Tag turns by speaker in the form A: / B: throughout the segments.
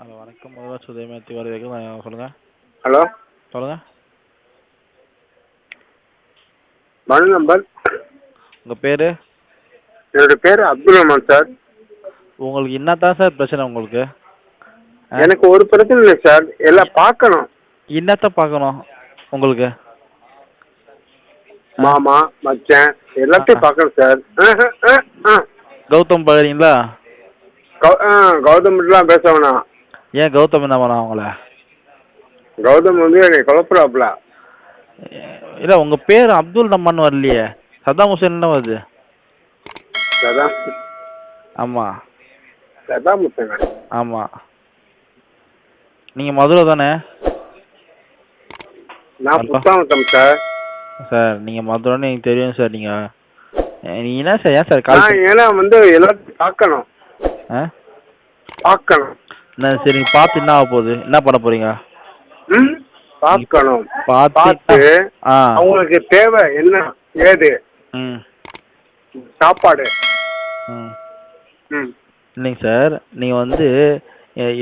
A: Hello வணக்கம். முதல்வர் சுதயமூர்த்தி வரவேற்கிறேன். சொல்லுங்க.
B: ஹலோ
A: சொல்லுங்க.
B: மனு நம்பர்.
A: உங்க பேரு?
B: என்னோட பேர் அப்துல் ரஹ்மான் சார்.
A: உங்களுக்கு என்னதான் சார் பிரச்சனை உங்களுக்கு?
B: எனக்கு ஒரு பிரச்சனை இல்லை சார், எல்லாம் பார்க்கணும்.
A: என்னத்த பார்க்கணும் உங்களுக்கு?
B: மாமா மச்சான் எல்லாத்தையும் பார்க்கணும் சார்.
A: கௌதம் பார்க்குறீங்களா?
B: கௌதம்லாம் பேச வேணாம்.
A: ஏன் கௌதம் என்ன பண்ணா அவங்கள?
B: கௌதம் வந்து என்னை குழப்பறாப்புல.
A: இல்லை உங்கள் பேர் அப்துல் ரஹ்மான் வரலையே, சதாம் ஹுசேன் தான் வருது.
B: சதாம்?
A: ஆமாம்.
B: சதாம் ஹுசேனா?
A: ஆமாம். நீங்கள் மதுரை தானே?
B: நான் புத்தாமத்தம் சார்.
A: சார் நீங்கள் மதுரைன்னு எனக்கு தெரியும் சார். நீங்கள் என்ன சார், ஏன் சார் கால்?
B: ஏன்னா வந்து எல்லாத்தையும் பார்க்கணும். பார்க்கணும்.
A: என்ன சரி, நீங்கள் பார்த்து என்ன ஆக போகுது? என்ன பண்ண போகிறீங்க?
B: பார்க்கணும்.
A: பார்த்து
B: அவங்களுக்கு தேவை என்ன ஏது சாப்பாடு.
A: இல்லைங்க சார், நீங்கள் வந்து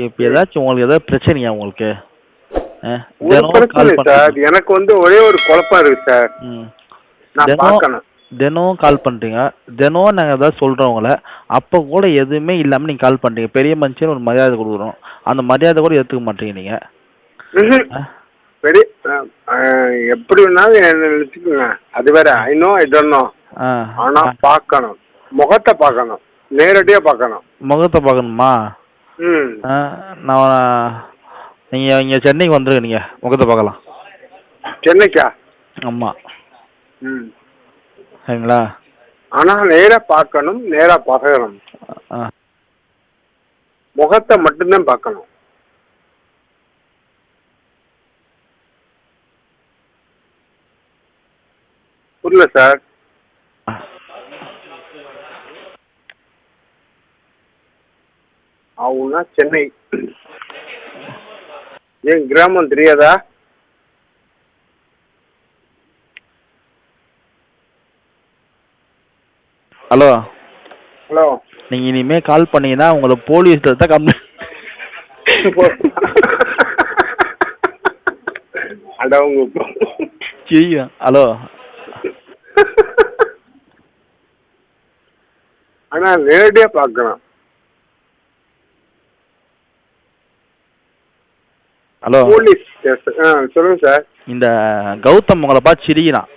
A: இப்போ ஏதாச்சும் உங்களுக்கு ஏதாவது பிரச்சனையா உங்களுக்கு?
B: சார் எனக்கு வந்து ஒரே ஒரு குழப்பம் இருக்கு சார். நான் பார்க்கணும்.
A: தினம் கால் பண்ணுறீங்க, தினம் நாங்கள் ஏதாவது சொல்கிறவங்கள, அப்போ கூட எதுவுமே இல்லாமல் நீங்கள் கால் பண்ணுறீங்க. பெரிய மனுஷன் ஒரு மரியாதை கொடுக்குறோம், அந்த மரியாதை கூட எடுத்துக்க மாட்டீங்க நீங்கள்.
B: பெரிய எப்படி வேணாலும் என்ன நினச்சிக்கோங்க, அது வேற. I know I don't know. ஆனால் பார்க்கணும், முகத்தை பார்க்கணும், நேரடியாக பார்க்கணும்.
A: முகத்தை பார்க்கணுமா? நான் நீங்கள் இங்கே சென்னைக்கு வந்துருங்க, நீங்கள் முகத்தை பார்க்கலாம்.
B: சென்னைக்கா?
A: ஆமாம். சரிங்களா?
B: ஆனால் நேராக பார்க்கணும், நேராக பழகணும். முகத்தை மட்டும்தான் பார்க்கணும். புரியல சார். அவனா சென்னை. ஏன் கிராமம் தெரியாதா?
A: ஹலோ
B: ஹலோ,
A: நீங்க இனிமே கால் பண்ணீங்கன்னா உங்களை போலீஸ்ல தான் கம்ப்ளைண்ட். ஹலோ,
B: ஆனா நேரடியா பார்க்கணும்.
A: Hello
B: police. சொல்லுங்க சார்.
A: இந்த கௌதம் உங்களை பார்த்து சிரிக்கிறான்.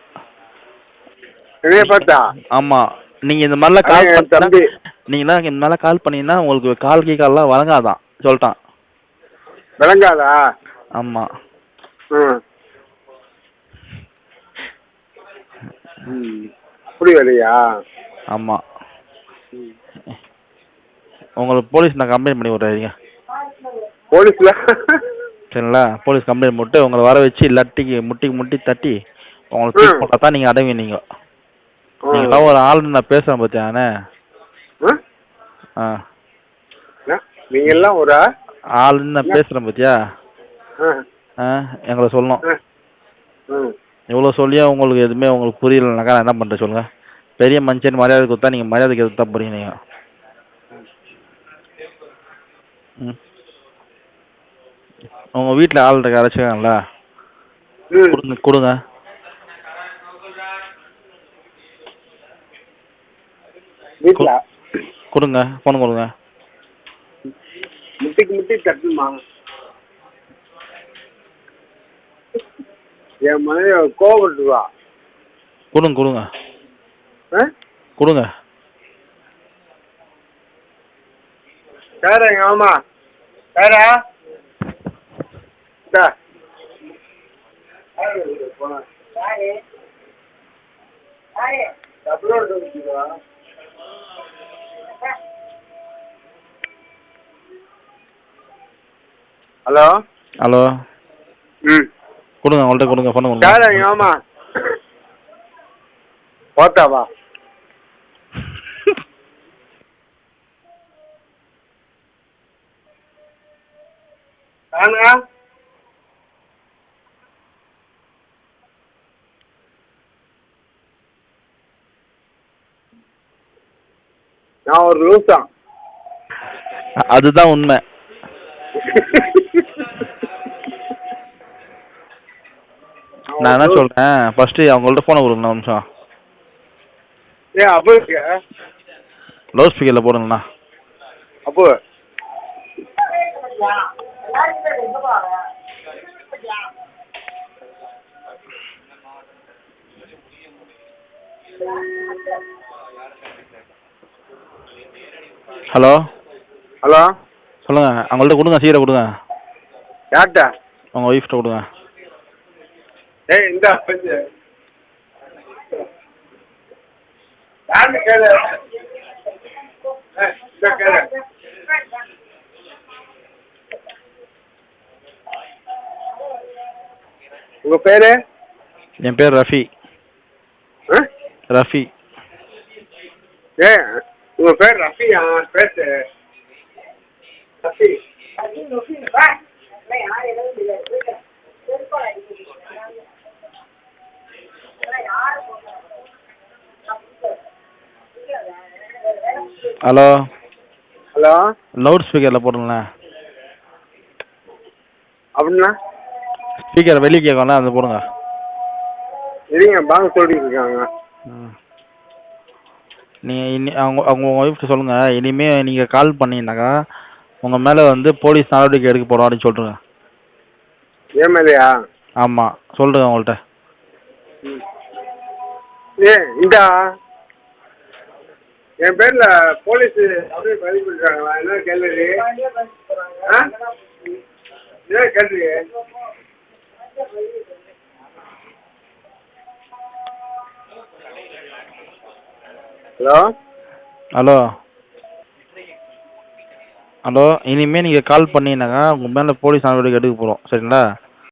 B: என்னைய பார்த்தா?
A: ஆமா. நீங்க இந்த மாதிரிலாம் கால் தம்பி, நீங்க இந்த மாதிரிலாம் கால் பண்ணீங்கன்னா உங்களுக்கு கால் கால்லாம் வழங்காதான் சொல்லிட்டான்.
B: விளங்காதா?
A: ஆமா.
B: அப்படி வரையா?
A: ஆமா. உங்களுக்கு போலீஸ் நான் கம்ப்ளைண்ட் பண்ணி விட்றீங்க.
B: போலீஸ்ல? சரிங்களா?
A: போலீஸ் கம்ப்ளைண்ட் போட்டு உங்களை வர வச்சு லட்டிக்கு முட்டி தட்டி உங்களை தூக்கி போட்டா தான் நீங்கள் அடங்குவீங்க. நீங்களாம் ஒரு ஆள் நான் பேசுகிறேன் பார்த்தியாண்ணே.
B: நீங்க எல்லாம் ஒரு
A: ஆளுன்னு நான் பேசுகிறேன் பார்த்தியா? எங்களை சொல்லணும். இவ்வளோ சொல்லியும் உங்களுக்கு எதுவுமே உங்களுக்கு புரியலனாக்கா நான் என்ன பண்ணுறேன் சொல்லுங்கள்? பெரிய மனுஷன் மரியாதை கொடுத்தா நீங்கள் மரியாதைக்கு எது தான் போகிறீங்க நீங்கள்? உங்கள் வீட்டில் ஆள் இருக்க அரைச்சிக்காங்களா? கொடுங்க. கொடுங்க, ஃபோன் கொடுங்க.
B: முட்டி தட்டுமா? என் மனைவி கோவப்பட்டுவா.
A: கொடுங்க. கொடுங்க.
B: சார் எங்க ஆமா சாரா ஹலோ.
A: ஹலோ. கொடுங்க, அவங்கள்ட்ட கொடுங்க, ஃபோன் கொடுங்க.
B: சார் எங்க ஆமா போட்டாவா? நான் ஒரு லூசா.
A: அதுதான் உண்மை. நான் என்ன சொல்கிறேன், ஃபஸ்ட்டு அவங்கள்ட்ட ஃபோனை கொடுங்க ஒரு நிமிஷம்.
B: அப்போ
A: லவுட் ஸ்பீக்கரில் போடுங்கண்ணா.
B: அப்போ
A: ஹலோ
B: ஹலோ
A: சொல்லுங்கள், அவங்கள்ட்ட கொடுங்க, சீக்கிரம் கொடுங்க.
B: யார்கிட்ட?
A: உங்கள் ஒய்ஃப்ட்ட கொடுங்க.
B: ஏய் இந்த யாருன்னு கேளு. கேளு. உங்க பேரு?
A: என் பேர் ரஃபி. ரஃபி.
B: உங்க பேர் ரஃபியா? பேசு ரஃபி.
A: ஹலோ
B: ஹலோ
A: லவுட் ஸ்பீக்கரில் போடுங்களேன்.
B: அப்படின்னா
A: ஸ்பீக்கர் வெளியே கேட்கல, அதை போடுங்க.
B: இல்லைங்க, பாங்க சொல்லிட்டு இருக்காங்க.
A: நீங்கள் அவங்க ஒய்ஃப்ட்டு சொல்லுங்கள், இனிமேல் நீங்கள் கால் பண்ணீங்கன்னாக்கா உங்கள் மேலே வந்து போலீஸ் நடவடிக்கை எடுக்க போகிறோம் அப்படின்னு சொல்லிட்டுருங்க.
B: ஏன் மேலையா?
A: ஆமாம், சொல்லுங்க அவங்கள்ட்ட.
B: இந்த என் பேர்ல போலீஸ் அப்படியே பதிவு பண்ணிருக்காங்களா? என்ன கேள்வி? என்ன கேள்வி? ஹலோ
A: ஹலோ ஹலோ இனிமேல் நீங்கள் கால் பண்ணீங்கன்னாக்கா உங்கள் மேலே போலீஸ் நடவடிக்கை எடுக்க போகிறோம், சரிங்களா?